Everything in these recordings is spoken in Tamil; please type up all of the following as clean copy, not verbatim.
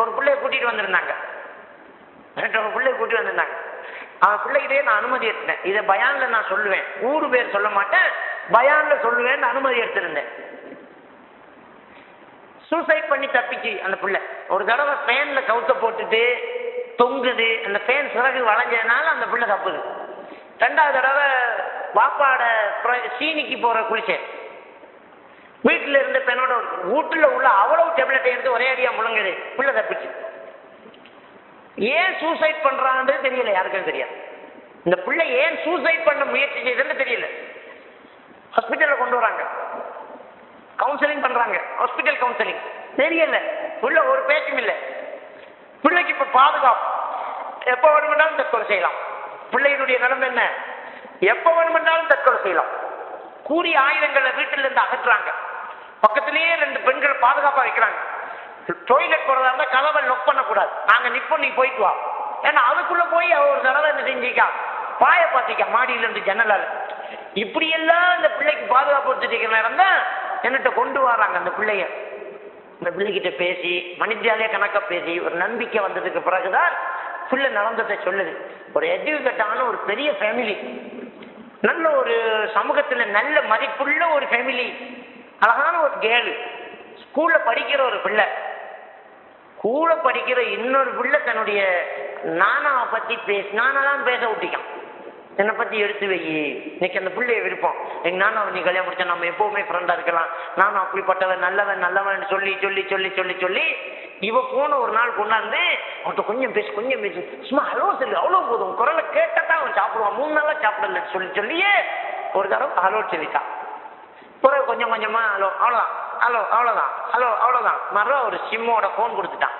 ஒரு பிள்ளைய கூட்டிட்டு வந்திருந்தாங்க. ஒரு பிள்ளைய கூட்டிட்டு வந்திருந்தாங்க. அவன் பிள்ளைகிட்டே நான் அனுமதி எடுத்தேன். இதை பயான்ல நான் சொல்லுவேன், ஊரு பேர் சொல்ல மாட்டேன், பயான்ல சொல்லுவேன் அனுமதி எடுத்திருந்தேன். சூசைட் பண்ணி தப்பிச்சு அந்த பிள்ளை. ஒரு தடவை ஃபேன்ல கவுத்த போட்டுட்டு தொங்குது, அந்த ஃபேன் சிறகு வளைஞ்சதுனால அந்த பிள்ளை தப்புது. ரெண்டாவது தடவை வாப்பாட சீனிக்கு போற குளிச்சேன். வீட்டில் இருந்த பெண்ணோட வீட்டுல உள்ள அவ்வளவு டேப்லெட்டை எடுத்து ஒரே அடியா முழங்குது, பிள்ளை தப்பிச்சு. ஏன் சூசைட் பண்றான்னு தெரியல, யாருக்கும் தெரியாது. இந்த பிள்ளை ஏன் சூசைட் பண்ண முயற்சி செய்யுதுன்னு தெரியல. ஹாஸ்பிட்டல்ல கொண்டு வராங்க, கவுன்சிலிங் பண்றாங்க, ஹாஸ்பிட்டல் கவுன்சிலிங். தெரியல, பிள்ளை ஒரு பேச்சும் இல்லை. பிள்ளைக்கு இப்ப பாதுகாப்பு, எப்ப வேணுமென்றாலும் தற்கொலை செய்யலாம். பிள்ளையினுடைய நிலைமை என்ன, எப்ப வேணுமென்றாலும் தற்கொலை செய்யலாம். கூறிய ஆயுதங்களை வீட்டில இருந்து அகற்றுறாங்க. பக்கத்திலேயே 2 பெண்களை பாதுகாப்பா வைக்கிறாங்க. டாய்லெட் போறதா இருந்தா கதவை லொக் பண்ணக்கூடாது, நாங்க நிப்போம், நீ போயிட்டு வா. ஏன்னா அதுக்குள்ள போய் ஒரு தடவை என்ன செஞ்சிக்கா, பாய பாத்திக்கா மாடியில இருந்து ஜன்னலால. இப்படி எல்லாம் இந்த பிள்ளைக்கு பாதுகாப்பு வச்சுட்டு நேரம் தான் என்னட்ட கொண்டு வராங்க. அந்த பிள்ளைய, இந்த பிள்ளைகிட்ட பேசி மனிதாலே கணக்கா பேசி ஒரு நம்பிக்கை வந்ததுக்கு பிறகுதான் பிள்ளை நடந்ததை சொல்லுது. ஒரு எஜுகேட்டான ஒரு பெரிய ஃபேமிலி, நல்ல ஒரு சமூகத்துல நல்ல மதிப்புள்ள ஒரு ஃபேமிலி, அழகான ஒரு கேர்ள், ஸ்கூல்ல படிக்கிற ஒரு பிள்ளை, கூட படிக்கிற இன்னொரு பிள்ளை தன்னுடைய நானாவை பத்தி நானாதான் பேச விட்டிக்கான். என்னை பத்தி எடுத்து வை, இன்னைக்கு அந்த பிள்ளைய விருப்பம், எங்க நானாவை நீ கல்யாணம் முடிச்சா நம்ம எப்பவுமே ஃப்ரெண்டா இருக்கலாம், நானும் அப்படிப்பட்டவன் நல்லவன் நல்லவன் சொல்லி சொல்லி சொல்லி சொல்லி சொல்லி இவ போன ஒரு நாள் கொண்டாந்து அவன்கிட்ட கொஞ்சம் பேசு கொஞ்சம் பேசு, சும்மா ஹலோ சொல்லு, அவ்வளோ போதும், குரலை கேட்டதான் அவன் சாப்பிடுவான், 3 நாளா சாப்பிடல சொல்லி சொல்லியே ஒரு தடவை ஹலோ சொல்லிட்டான். பிறகு கொஞ்சம் கொஞ்சமா ஹலோ அவ்வளோதான், ஹலோ அவ்வளோதான், ஹலோ அவ்வளோதான், மறுபடியும் ஒரு சிம்மோட ஃபோன் கொடுத்துட்டான்.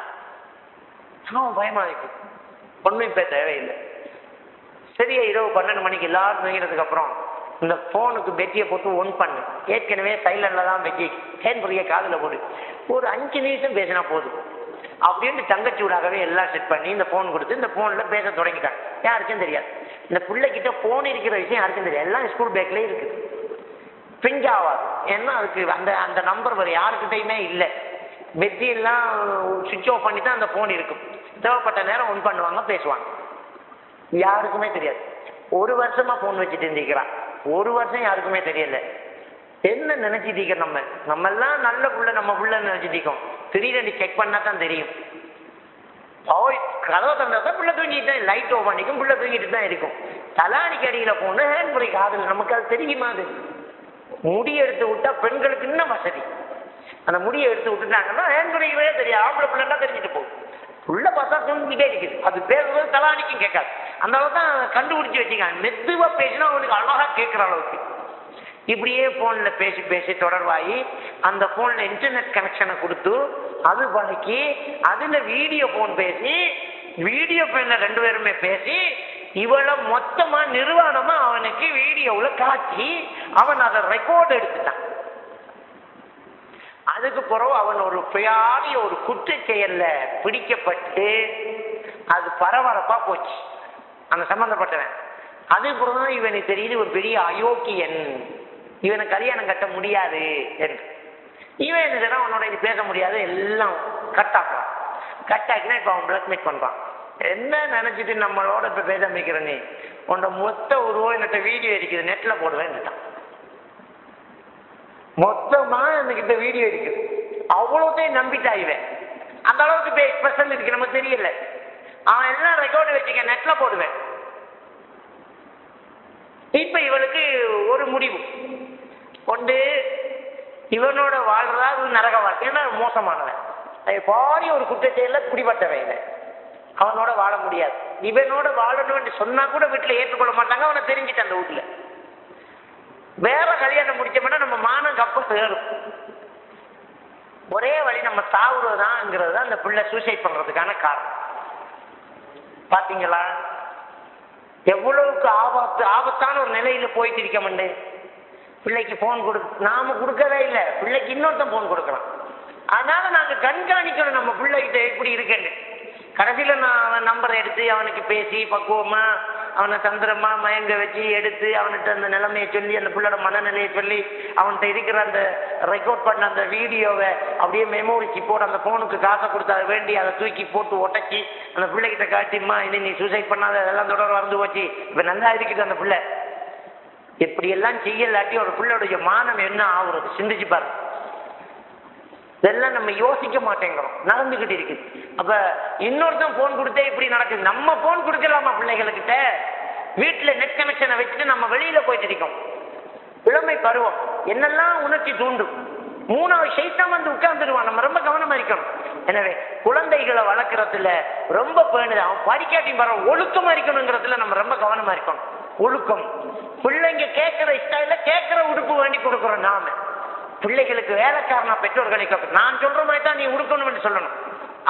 அவன் பயமா இருக்கு, ஒன்றும் பேச தேவையில்லை. சரியா இரவு 12 மணிக்கு எல்லாரும் தூங்கினதுக்கு அப்புறம் இந்த போனுக்கு பெட்டியை போட்டு ஒன் பண்ணு, ஏற்கனவே சைலண்ட்ல தான் பெட்டி, ஹேண்ட் ஃப்ரீயை காதில் போடு, ஒரு 5 நிமிஷம் பேசினா போதும் அப்படின்னு தங்கச்சூடாகவே எல்லாம் செட் பண்ணி இந்த போன் கொடுத்து இந்த போன்ல பேச தொடங்கிட்டாங்க. யாருக்கும் தெரியாது, இந்த பிள்ளைகிட்ட போன் இருக்கிற விஷயம் யாருக்கும் தெரியாது, எல்லாம் ஸ்கூல் பேக்லேயே இருக்கு, பிஞ்ச் ஆகாது. ஏன்னா அதுக்கு அந்த அந்த நம்பர் வேறு யாருக்கிட்டையுமே இல்லை, பெட்டி எல்லாம் சுவிட்ச் ஆஃப் பண்ணி தான் அந்த போன் இருக்கும். தேவைப்பட்ட நேரம் ஒன் பண்ணுவாங்க, பேசுவாங்க, யாருக்குமே தெரியாது. 1 வருஷமா போன் வச்சுட்டு இருந்திருக்கிறான், 1 வருஷம் யாருக்குமே தெரியல. என்ன நினைச்சிட்டு நம்ம எல்லாம் நல்ல புள்ள, நம்ம புள்ளன்னு நினைச்சிட்டோம். திடீர்னு செக் பண்ணா தான் தெரியும். கதவை தந்தா புள்ள தூங்கிட்டு தான், லைட் ஓப் பண்ணிக்கும், புள்ள தூங்கிட்டு தான் இருக்கும். தலானிக்கு அடியில போன ஹேண்ட் பிரேக் ஆகுது, நமக்கு அது தெரியுமா? அது முடி எடுத்து விட்டா பெண்களுக்கு இன்னும் வசதி. அந்த முடியை எடுத்து விட்டுட்டாங்கன்னா ஹேண்ட் பிரேக்கவே தெரியாது, ஆம்பளை பிள்ளைன்னா தெரிஞ்சுட்டு போகும். உள்ள பார்த்தா தூங்கிட்டே இருக்குது, அது பேசுறது தலானிக்கும் கேட்காது. அந்த அளவுக்கு தான் கண்டுபிடிச்சு வச்சுக்காங்க. மெதுவா பேசினா அவனுக்கு அழகா கேட்கிற அளவுக்கு. இப்படியே போன்ல பேசி பேசி தொடர்பாகி அந்த போன்ல இன்டர்நெட் கனெக்ஷனை கொடுத்து அது பழக்கி அதுல வீடியோ போன் பேசி வீடியோ போன்ல 2 பேருமே பேசி இவளை மொத்தமா நிர்வாணமா அவனுக்கு வீடியோவுல காட்சி அவன் அதை ரெக்கார்டு எடுத்துட்டான். அதுக்கு பிறகு அவன் ஒரு பெரிய ஒரு குற்ற செயல்ல பிடிக்கப்பட்டு அது பரபரப்பா போச்சு அந்த சம்பந்தப்பட்டவன். அதுக்கு பிறகுதான் இவனுக்கு தெரியுது ஒரு பெரிய அயோக்கியன், இவனை கல்யாணம் கட்ட முடியாது என்று. இவன் என்ன செய்யறான், அவனோட இது பேச முடியாது, எல்லாம் கட் ஆக்குறான். கட் ஆக்கினா இப்ப அவன் பிளாக்மெயில் பண்றான். என்ன நினைச்சிட்டு நம்மளோட இப்ப பேச அமைக்கிற நீ, உன்னோட மொத்த உருவம் என்னட்ட வீடியோ இருக்குது, நெட்ல போடுவேன்னுட்டான். மொத்தமா என்கிட்ட வீடியோ இருக்கு, அவ்வளோத்தையும் நம்பிட்டா இவன். அந்த அளவுக்கு இப்போ எக்ஸ்பிரஷன் இருக்கு, நமக்கு தெரியல. அவன் எல்லாம் ரெக்கார்டு வச்சுக்க, நெட்ல போடுவேன். இப்ப இவளுக்கு ஒரு முடிவு கொண்டு இவனோட வாழ்றதா நரக வாழ்க்கை, மோசமானவன், பாரி ஒரு குற்றச்செயல குடிபட்டவன், அவனோட வாழ முடியாது. இவனோட வாழணும்னு சொன்னா கூட வீட்டுல ஏற்றுக்கொள்ள மாட்டாங்க, அவனை தெரிஞ்சுட்டு அந்த வீட்டுல வேற கல்யாணம் முடிச்சோம்னா நம்ம மானம் கப்ப சேரும். ஒரே வழி நம்ம சாவுறதுதான்ங்கிறது தான் அந்த பிள்ளை சூசைட் பண்றதுக்கான காரணம். பாத்தீங்களா எவ்வளவுக்கு ஆபத்தான ஒரு நிலையில போயிட்டு இருக்க மாட்டே. பிள்ளைக்கு போன் நாம கொடுக்கவே இல்லை, பிள்ளைக்கு இன்னொருத்தன் போன் கொடுக்கலாம். அதனால நாங்க கண்காணிக்கணும் நம்ம பிள்ளைகிட்ட எப்படி இருக்குன்னு. கடைசியில நான் அவன் நம்பரை எடுத்து அவனுக்கு பேசி பக்குவமா அவனை தந்திரமா மயங்க வச்சு எடுத்து அவன்கிட்ட அந்த நிலைமையை சொல்லி அந்த பிள்ளையோட மனநிலையை சொல்லி அவன்கிட்ட இருக்கிற அந்த ரெக்கார்ட் பண்ண அந்த வீடியோவை அப்படியே மெமோரி சிப்போட அந்த ஃபோனுக்கு காசை கொடுத்து அதை வேண்டி அதை தூக்கி போட்டு ஒட்டச்சி அந்த பிள்ளைகிட்ட காட்டிம்மா இனி நீ சூசைட் பண்ணாத அதெல்லாம் தொடர் வந்து போச்சு இப்போ நல்லா இருக்குது அந்த பிள்ளை. எப்படியெல்லாம் செய்யலாட்டி ஒரு பிள்ளையுடைய மானம் என்ன ஆகுறது சிந்திச்சு பாருங்க. இதெல்லாம் நம்ம யோசிக்க மாட்டேங்கிறோம், நடந்துகிட்டு இருக்குது. அப்ப இன்னொருத்தன் போன் கொடுத்தே இப்படி நடக்குது, நம்ம போன் கொடுக்கலாமா பிள்ளைகளுக்கிட்ட? வீட்டுல நெட் கனெக்ஷனை வச்சுட்டு நம்ம வெளியில போயிட்டு இருக்கோம். இளமை பருவம் என்னெல்லாம் உணர்ச்சி தூண்டும். மூணாவது சைத்தான் வந்து உட்கார்ந்துருவான். நம்ம ரொம்ப கவனமா இருக்கணும். எனவே குழந்தைகளை வளர்க்கறதுல ரொம்ப பேணுது. அவன் படிக்காட்டி வர ஒழுக்கமா இருக்கணுங்கிறதுல நம்ம ரொம்ப கவனமா இருக்கணும். ஒழுக்கம். பிள்ளைங்க கேட்கிற ஸ்டைல கேட்கிற உடுப்பு வேண்டி கொடுக்குறோம் நாம. பிள்ளைகளுக்கு வேலைக்காரனா பெற்றோர்களை நான் சொல்ற மாதிரி தான் நீ உடுக்கணும்னு சொல்லணும்.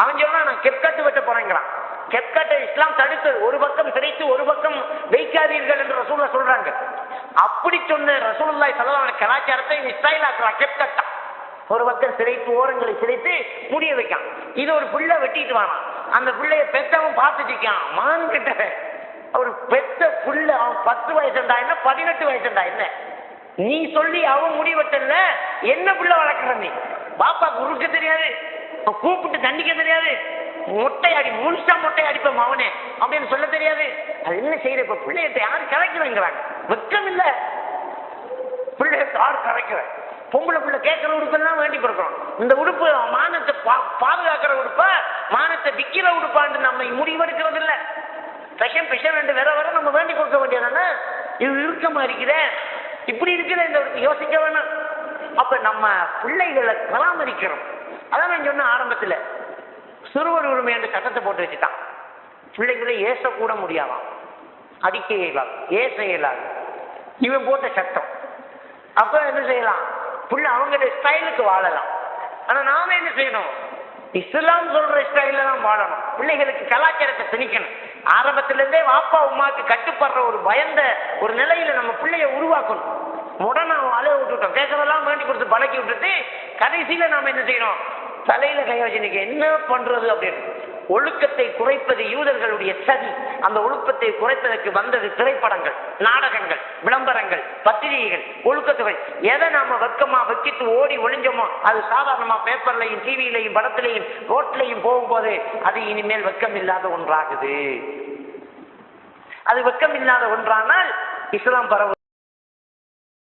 அவன் சொல்றான் நான் கெப்கட்டு வெட்ட போறேங்கிறான். கெப்கட்டை இஸ்லாம் தடுத்து ஒரு பக்கம் சிரைத்து ஒரு பக்கம் வைக்காதீர்கள் என்று ரசூலுல்லாஹ் சொல்றாங்க. அப்படி சொன்ன ரசூலுல்லாஹி ஸல்லல்லாஹு அலைஹி வஸல்லம் கலாச்சாரத்தை நீ ஸ்டைல் ஆக்குறான். கெப்கட்டா ஒரு பக்கம் சிரைத்து ஓரங்களை சிரைத்து முடிய வைக்கான். இது ஒரு பிள்ளை வெட்டிட்டு வானா. அந்த பிள்ளைய பெத்தவன் பார்த்துட்டான். மான் கிட்ட ஒரு பெத்த புள்ள அவன் 10 வயசுண்டா என்ன 18 வயசுண்டா என்ன நீ சொல்லி அவன் முடிவெட்டல என்ன பிள்ளை வளர்க்குற நீ? பாப்பா குறுக்க தெரியாது, கூப்பிட்டு தண்டிக்க தெரியாது, மொட்டையாடி முழுசா மொட்டை அடிப்போம் அவனே அப்படின்னு சொல்ல தெரியாது. அது என்ன செய்யற? இப்ப பிள்ளைகிட்ட யாரும் கரைக்கிறேங்கிறாங்க. வெக்கம் இல்ல. பிள்ளைகிட்ட யாரு கரைக்கிற? பொம்பளை பிள்ளை கேட்கிற உடுப்பெல்லாம் வேண்டி கொடுக்குறோம். இந்த உடுப்பு மானத்தை பாதுகாக்கிற உடுப்பா மானத்தை விற்கிற உடுப்பான்னு நம்ம முடிவெடுக்கிறது இல்லை. விஷம் விஷம் ரெண்டு வேற வேற நம்ம வேண்டி கொடுக்க வேண்டியதானே? இது இறுக்கமா இருக்கிறேன் இப்படி இருக்கிற இந்த யோசிக்க வேணாம். அப்ப நம்ம பிள்ளைகளை பராமரிக்கிறோம். அதான் நான் சொன்ன ஆரம்பத்தில் சிறுவர் உரிமை என்ற சட்டத்தை போட்டு வச்சுட்டான். பிள்ளைகளை ஏசக்கூட முடியாதான், அடிக்க இயலாது, ஏச இயலாது. இவன் போட்ட சட்டம். அப்ப என்ன செய்யலாம்? பிள்ளை அவங்களுடைய ஸ்டைலுக்கு வாழலாம். ஆனா நாம என்ன செய்யணும்? இஸ்லாம் சொல்ற ஸ்டைல தான் வாழணும். பிள்ளைகளுக்கு கலாச்சாரத்தை திணிக்கணும். ஆரம்பத்திலிருந்தே வாப்பா உமாக்கு கட்டுப்படுற ஒரு பயந்த ஒரு நிலையில நம்ம பிள்ளைய உருவாக்கணும். உடனே அலைய விட்டுட்டோம், கேட்கறதெல்லாம் வேண்டி கொடுத்து பழக்கி விட்டுட்டு கடைசியில நாம என்ன செய்யணும்? தலையில கை வச்சு என்ன பண்றது அப்படின்னு. ஒழுக்கத்தை குறைப்பது யூதர்களுடைய சதி. அந்த ஒழுக்கத்தை குறைப்பதற்கு வந்தது திரைப்படங்கள், நாடகங்கள், விளம்பரங்கள், பத்திரிகைகள். ஒழுக்கத்தை எதை நாம வெக்கமா வெக்கிட்டு ஓடி ஒளிஞ்சோமோ அது சாதாரணமா பேப்பர்லையும் டிவியிலையும் படத்திலையும் ரோட்லையும் போகும்போது அது இனிமேல் வெக்கம் இல்லாத ஒன்றாகுது. அது வெக்கம் இல்லாத ஒன்றானால் இஸ்லாம் பரவுது.